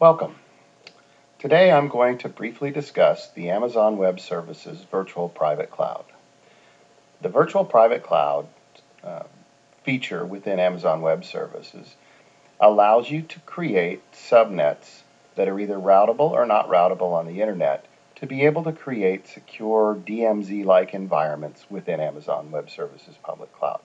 Welcome. Today I'm going to briefly discuss the Amazon Web Services Virtual Private Cloud. The Virtual Private Cloud uh, feature within Amazon Web Services allows you to create subnets that are either routable or not routable on the internet to be able to create secure DMZ-like environments within Amazon Web Services Public Cloud.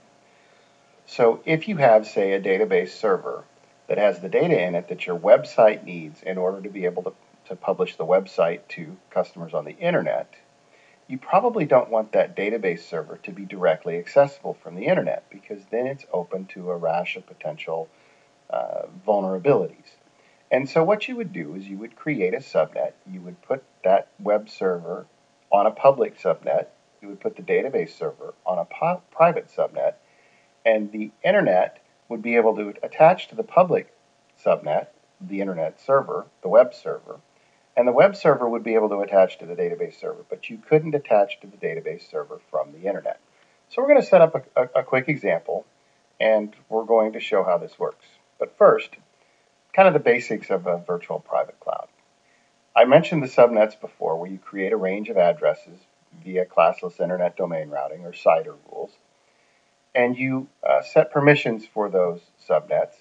So if you have, say, a database server that has the data in it that your website needs in order to be able to publish the website to customers on the internet, you probably don't want that database server to be directly accessible from the internet because then it's open to a rash of potential vulnerabilities. And so what you would do is you would create a subnet, you would put that web server on a public subnet, you would put the database server on a private subnet, and the internet would be able to attach to the public subnet, the internet server, the web server, and the web server would be able to attach to the database server, but you couldn't attach to the database server from the internet. So we're going to set up a quick example, and we're going to show how this works. But first, kind of the basics of a virtual private cloud. I mentioned the subnets before, where you create a range of addresses via classless internet domain routing or CIDR rules, and you set permissions for those subnets,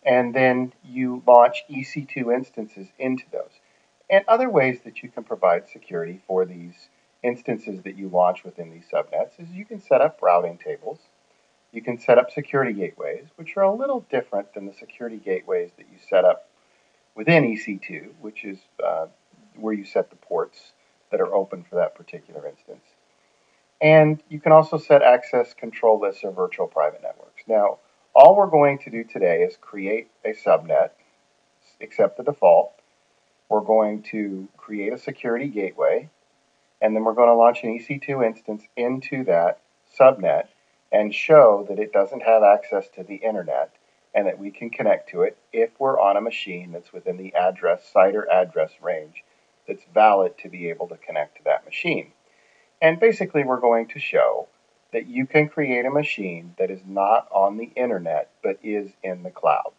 and then you launch EC2 instances into those. And other ways that you can provide security for these instances that you launch within these subnets is you can set up routing tables. You can set up security gateways, which are a little different than the security gateways that you set up within EC2, which is where you set the ports that are open for that particular instance. And you can also set access control lists or virtual private networks. Now, all we're going to do today is create a subnet, accept the default. We're going to create a security gateway, and then we're going to launch an EC2 instance into that subnet and show that it doesn't have access to the internet and that we can connect to it if we're on a machine that's within the CIDR address range that's valid to be able to connect to that machine. And basically, we're going to show that you can create a machine that is not on the internet but is in the cloud.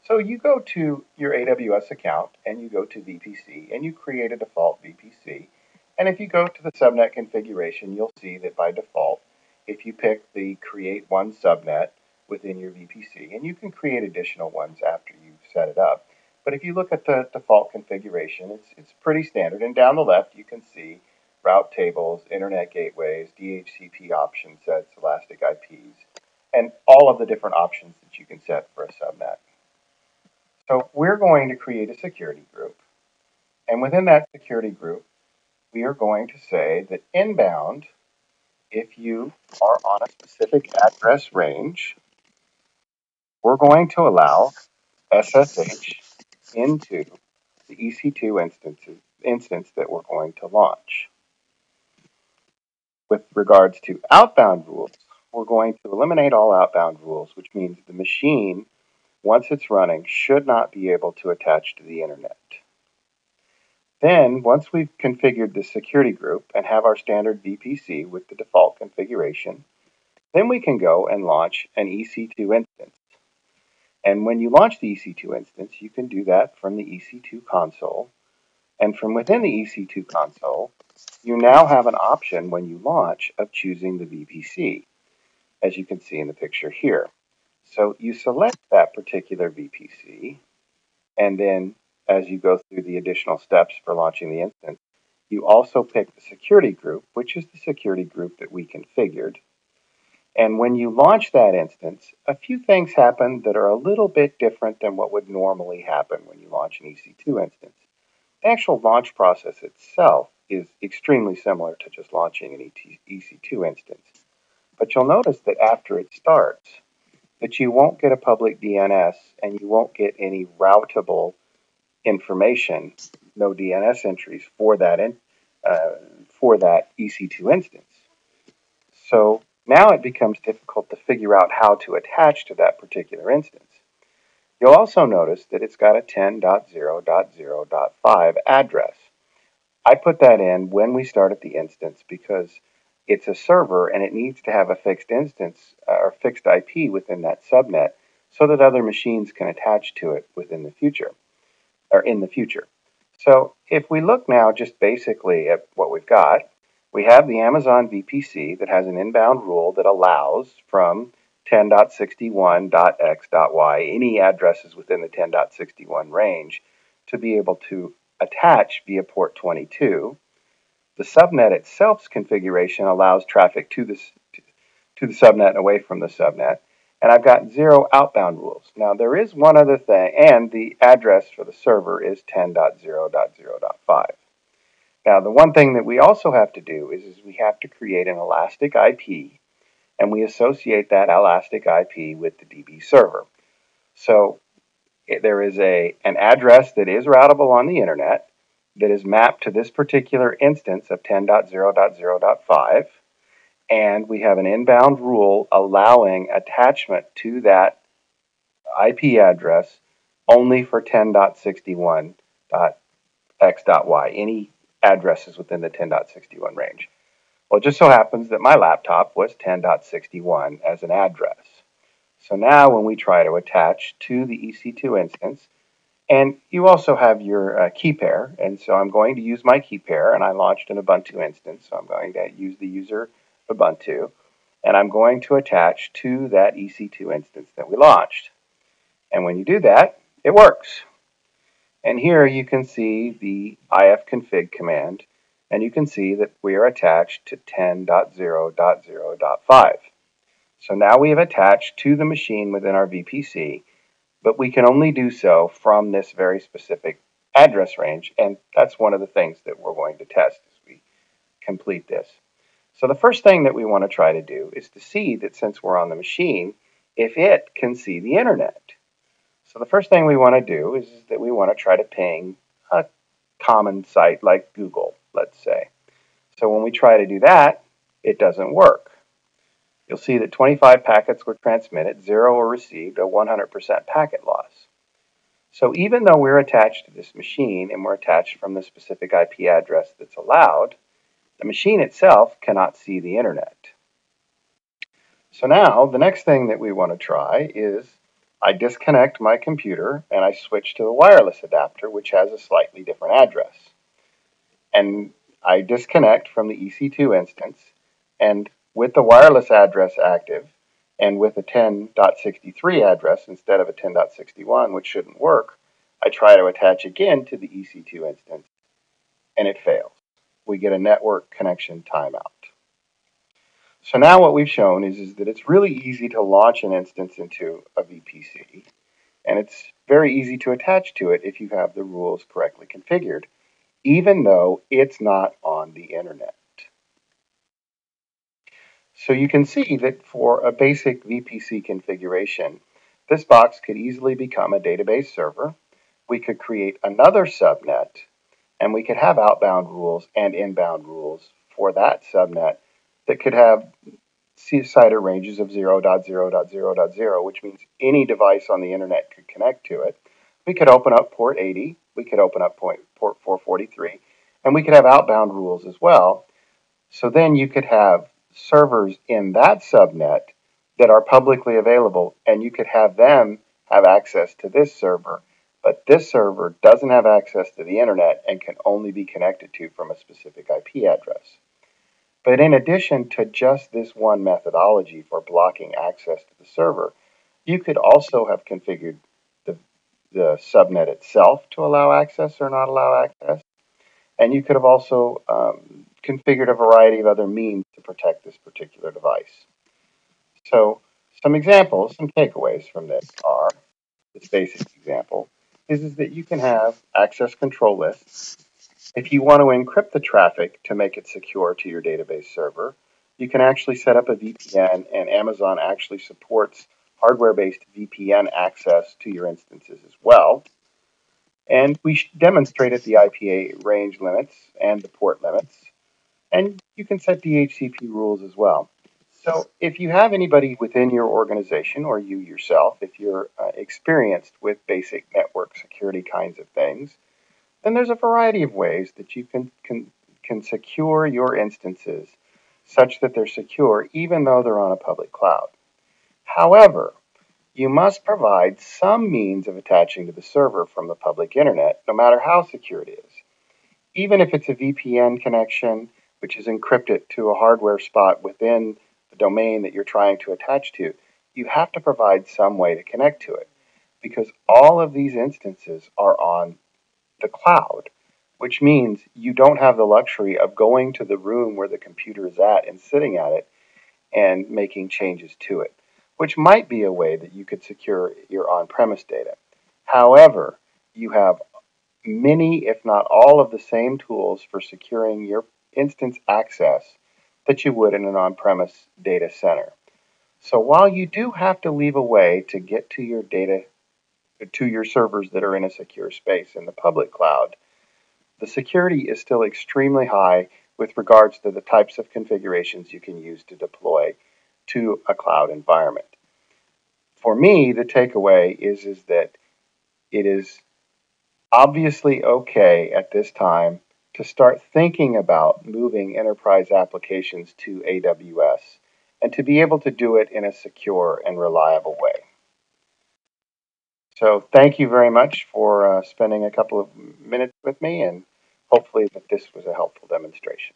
So you go to your AWS account and you go to VPC and you create a default VPC. And if you go to the subnet configuration, you'll see that by default, if you pick the create one subnet within your VPC, and you can create additional ones after you've set it up. But if you look at the default configuration, it's pretty standard. And down the left, you can see route tables, internet gateways, DHCP option sets, elastic IPs, and all of the different options that you can set for a subnet. So we're going to create a security group. And within that security group, we are going to say that inbound, if you are on a specific address range, we're going to allow SSH into the EC2 instance that we're going to launch. With regards to outbound rules, we're going to eliminate all outbound rules, which means the machine, once it's running, should not be able to attach to the internet. Then, once we've configured the security group and have our standard VPC with the default configuration, then we can go and launch an EC2 instance. And when you launch the EC2 instance, you can do that from the EC2 console. And from within the EC2 console, you now have an option when you launch of choosing the VPC, as you can see in the picture here. So you select that particular VPC, and then as you go through the additional steps for launching the instance, you also pick the security group, which is the security group that we configured. And when you launch that instance, a few things happen that are a little bit different than what would normally happen when you launch an EC2 instance. The actual launch process itself is extremely similar to just launching an EC2 instance. But you'll notice that after it starts, that you won't get a public DNS and you won't get any routable information, no DNS entries for that EC2 instance. So now it becomes difficult to figure out how to attach to that particular instance. You'll also notice that it's got a 10.0.0.5 address. I put that in when we started the instance because it's a server and it needs to have a fixed instance or fixed IP within that subnet so that other machines can attach to it within the future. or in the future. So if we look now just basically at what we've got, we have the Amazon VPC that has an inbound rule that allows from 10.61.x.y, any addresses within the 10.61 range, to be able to attach via port 22. The subnet itself's configuration allows traffic to the subnet and away from the subnet. And I've got 0 outbound rules. Now there is one other thing, and the address for the server is 10.0.0.5. Now the one thing that we also have to do is we have to create an elastic IP, and we associate that elastic IP with the DB server. So there is an address that is routable on the internet that is mapped to this particular instance of 10.0.0.5. And we have an inbound rule allowing attachment to that IP address only for 10.61.x.y, any addresses within the 10.61 range. Well, it just so happens that my laptop was 10.61 as an address. So now when we try to attach to the EC2 instance, and you also have your key pair, and so I'm going to use my key pair, and I launched an Ubuntu instance, so I'm going to use the user Ubuntu, and I'm going to attach to that EC2 instance that we launched. And when you do that, it works. And here you can see the ifconfig command, and you can see that we are attached to 10.0.0.5. So now we have attached to the machine within our VPC, but we can only do so from this very specific address range, and that's one of the things that we're going to test as we complete this. So the first thing that we want to try to do is to see that since we're on the machine, if it can see the internet. So the first thing we want to do is that we want to try to ping a common site like Google, let's say. So when we try to do that, it doesn't work. You'll see that 25 packets were transmitted, 0 were received, a 100% packet loss. So even though we're attached to this machine and we're attached from the specific IP address that's allowed, the machine itself cannot see the internet. So now the next thing that we want to try is I disconnect my computer and I switch to the wireless adapter, which has a slightly different address. And I disconnect from the EC2 instance, and with the wireless address active and with a 10.63 address instead of a 10.61, which shouldn't work, I try to attach again to the EC2 instance, and it fails. We get a network connection timeout. So now what we've shown is that it's really easy to launch an instance into a VPC, and it's very easy to attach to it if you have the rules correctly configured, even though it's not on the internet. So you can see that for a basic VPC configuration, this box could easily become a database server. We could create another subnet, and we could have outbound rules and inbound rules for that subnet that could have CIDR ranges of 0.0.0.0, which means any device on the internet could connect to it. We could open up port 80, we could open up port 443, and we could have outbound rules as well. So then you could have servers in that subnet that are publicly available, and you could have them have access to this server, but this server doesn't have access to the internet and can only be connected to from a specific IP address. But in addition to just this one methodology for blocking access to the server, you could also have configured the subnet itself to allow access or not allow access. And you could have also configured a variety of other means to protect this particular device. So some examples, some takeaways from this are, this basic example, is that you can have access control lists. If you want to encrypt the traffic to make it secure to your database server, you can actually set up a VPN, and Amazon actually supports hardware-based VPN access to your instances as well. And we demonstrated the IPA range limits and the port limits. And you can set DHCP rules as well. So if you have anybody within your organization, or you yourself, if you're experienced with basic network security kinds of things, then there's a variety of ways that you can secure your instances such that they're secure even though they're on a public cloud. However, You must provide some means of attaching to the server from the public internet, no matter how secure it is. Even if it's a VPN connection, which is encrypted to a hardware spot within the domain that you're trying to attach to, you have to provide some way to connect to it, because all of these instances are on the cloud, which means you don't have the luxury of going to the room where the computer is at and sitting at it and making changes to it, which might be a way that you could secure your on-premise data. However, you have many, if not all, of the same tools for securing your instance access that you would in an on-premise data center. So while you do have to leave a way to get to your data to your servers that are in a secure space in the public cloud, the security is still extremely high with regards to the types of configurations you can use to deploy to a cloud environment. For me, the takeaway is that it is obviously okay at this time to start thinking about moving enterprise applications to AWS and to be able to do it in a secure and reliable way. So thank you very much for spending a couple of minutes with me, and hopefully that this was a helpful demonstration.